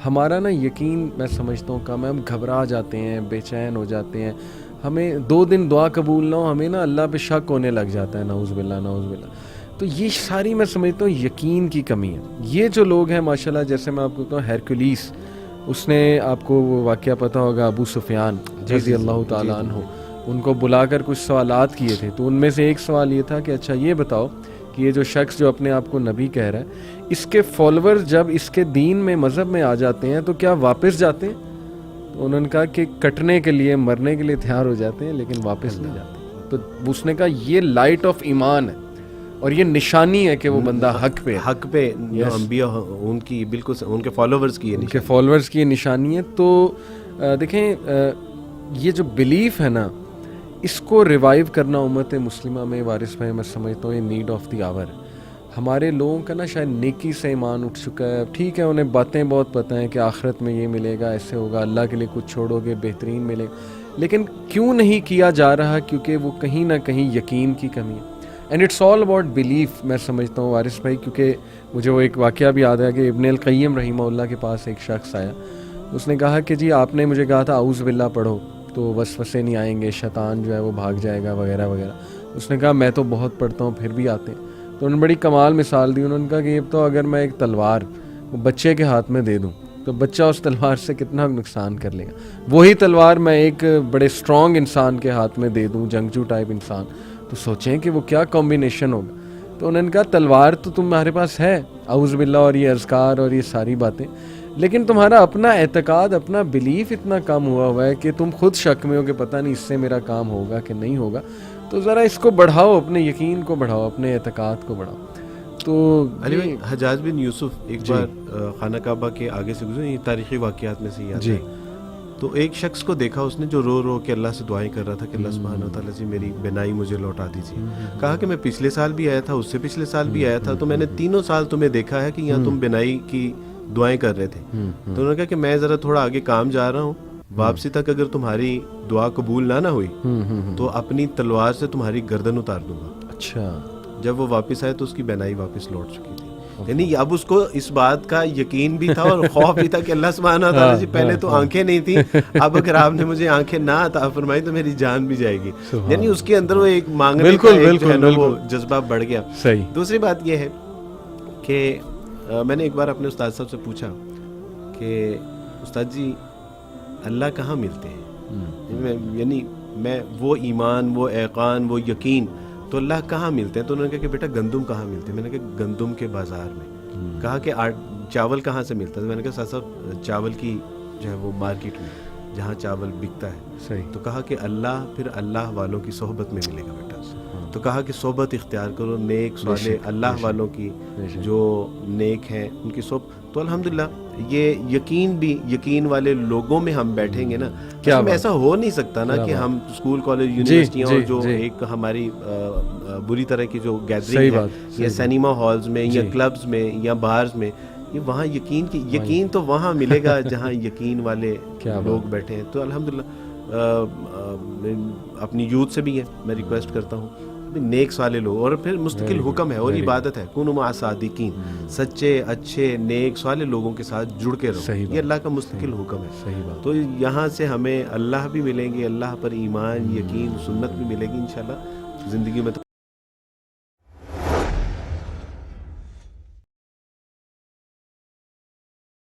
ہمارا نا یقین میں سمجھتا ہوں کم ہے, ہم گھبرا جاتے ہیں, بے چین ہو جاتے ہیں, ہمیں 2 دن دعا قبول نہ ہو ہمیں نا اللہ پہ شک ہونے لگ جاتا ہے, نعوذ باللہ نعوذ باللہ. تو یہ ساری میں سمجھتا ہوں یقین کی کمی ہے. یہ جو لوگ ہیں ماشاءاللہ, جیسے میں آپ کو کہوں ہیرکولیس, اس نے آپ کو وہ واقعہ پتہ ہوگا, ابو سفیان رضی اللہ تعالیٰ عنہ, ان کو بلا کر کچھ سوالات کیے تھے. تو ان میں سے ایک سوال یہ تھا کہ اچھا یہ بتاؤ کہ یہ جو شخص جو اپنے آپ کو نبی کہہ رہا ہے, اس کے فالوور جب اس کے دین میں مذہب میں آ جاتے ہیں تو کیا واپس جاتے ہیں؟ تو انہوں نے کہا کہ کٹنے کے لیے مرنے کے لیے تیار ہو جاتے ہیں لیکن واپس نہیں جاتے. تو اس نے کہا یہ لائٹ آف ایمان ہے اور یہ نشانی ہے کہ وہ بندہ حق پہ انبیاء ان کی بالکل ان کے فالوورز کی, ان کے فالوورز کی نشانی ہے. تو دیکھیں یہ جو بلیف ہے نا, اس کو ریوائیو کرنا امت مسلمہ میں وارث بھائی میں سمجھتا ہوں یہ نیڈ آف دی آور. ہمارے لوگوں کا نا شاید نیکی سے ایمان اٹھ چکا ہے. ٹھیک ہے انہیں باتیں بہت پتہ ہیں کہ آخرت میں یہ ملے گا, ایسے ہوگا, اللہ کے لیے کچھ چھوڑو گے بہترین ملے گا, لیکن کیوں نہیں کیا جا رہا؟ کیونکہ وہ کہیں نہ کہیں یقین کی کمی ہے. And it's all about belief میں سمجھتا ہوں وارث بھائی. کیونکہ مجھے وہ ایک واقعہ بھی یاد ہے کہ ابن القیم رحمہ اللہ کے پاس ایک شخص آیا, اس نے کہا کہ جی آپ نے مجھے کہا تھا اعوذ باللہ پڑھو تو وسوسے نہیں آئیں گے, شیطان جو ہے وہ بھاگ جائے گا وغیرہ وغیرہ. اس نے کہا میں تو بہت پڑھتا ہوں پھر بھی آتے ہیں. تو انہوں نے بڑی کمال مثال دی. انہوں نے کہا کہ یہ تو اگر میں ایک تلوار وہ بچے کے ہاتھ میں دے دوں تو بچہ اس تلوار سے کتنا نقصان کر لے گا, وہی تلوار میں ایک بڑے اسٹرانگ انسان کے ہاتھ میں دے دوں, جنگجو ٹائپ انسان, تو سوچیں کہ وہ کیا کمبینیشن ہوگا. تو انہوں نے کہا تلوار تو تمہارے پاس ہے, اعوذ باللہ اور یہ اذکار اور یہ ساری باتیں, لیکن تمہارا اپنا اعتقاد, اپنا بلیف اتنا کم ہوا ہے کہ تم خود شک میں ہو کہ پتہ نہیں اس سے میرا کام ہوگا کہ نہیں ہوگا. تو ذرا اس کو بڑھاؤ, اپنے یقین کو بڑھاؤ, اپنے اعتقاد کو بڑھاؤ. تو علی بھائی, حجاج بن یوسف ایک بار خانہ کعبہ کے آگے سے گزرے, یہ تاریخی واقعات میں سے ہی آتا ہے. تو ایک شخص کو دیکھا اس نے جو رو رو کے اللہ سے دعائیں کر رہا تھا کہ اللہ سبحانہ و تعالیٰ سے میری بینائی مجھے لوٹا دیجیے. کہا کہ میں پچھلے سال بھی آیا تھا, اس سے پچھلے سال بھی آیا تھا, تو میں نے 3 سال تمہیں دیکھا ہے کہ یہاں تم بینائی کی دعائیں کر رہے تھے. تو انہوں نے کہا کہ میں ذرا تھوڑا آگے کام جا رہا ہوں, واپسی تک اگر تمہاری دعا قبول نہ ہوئی تو اپنی تلوار سے تمہاری گردن اتار دوں گا. اچھا. جب وہ واپس آئے تو اس کی بینائی واپس لوٹ چکی تھی. یعنی اب اس کو اس بات کا یقین بھی تھا اور خوف بھی تھا کہ اللہ سبحانہ و تعالیٰ جی پہلے تو آنکھیں نہیں تھیں, اب اگر آپ نے مجھے آنکھیں نہ عطا فرمائی تو میری جان بھی جائے گی. یعنی اس کے اندر وہ ایک مانگنے کا وہ جذبہ بڑھ گیا. دوسری بات یہ ہے کہ میں نے ایک بار اپنے استاد صاحب سے پوچھا کہ استاد جی اللہ کہاں ملتے ہیں, یعنی میں وہ ایمان, وہ ایقان, وہ یقین, تو اللہ کہاں ملتے ہیں؟ تو انہوں نے کہا کہ بیٹا گندم کہاں ملتے ہیں؟ میں نے کہا گندم کے بازار میں. کہا کہ چاول کہاں سے ملتا ہے؟ میں نے کہا صاحب چاول کی جو ہے وہ مارکیٹ میں جہاں چاول بکتا ہے. تو کہا کہ اللہ پھر اللہ والوں کی صحبت میں ملے گا بیٹا. تو کہا کہ صحبت اختیار کرو, نیک صالح اللہ والوں کی جو نیک ہیں ان کی صحبت. تو الحمدللہ یہ یقین بھی, یقین والے لوگوں میں ہم بیٹھیں گے نا, کیا ایسا ہو نہیں سکتا نا کہ ہم اسکول کالج یونیورسٹیاں اور جو ایک ہماری بری طرح کی جو گیدرنگ ہے یا سینما ہالز میں یا کلبز میں یا بارز میں, یہ وہاں یقین تو وہاں ملے گا جہاں یقین والے لوگ بیٹھے ہیں. تو الحمدللہ اپنی یوتھ سے بھی ہے میں ریکویسٹ کرتا ہوں نیک صالح لوگ, اور پھر مستقل حکم ہے اور عبادت ہے کونوا مع الصادقین, سچے اچھے نیک صالح لوگوں کے ساتھ جڑ کے رہو, یہ اللہ کا مستقل حکم ہے. تو یہاں سے ہمیں اللہ بھی ملیں گے, اللہ پر ایمان, یقین, سنت بھی ملے گی انشاءاللہ زندگی میں.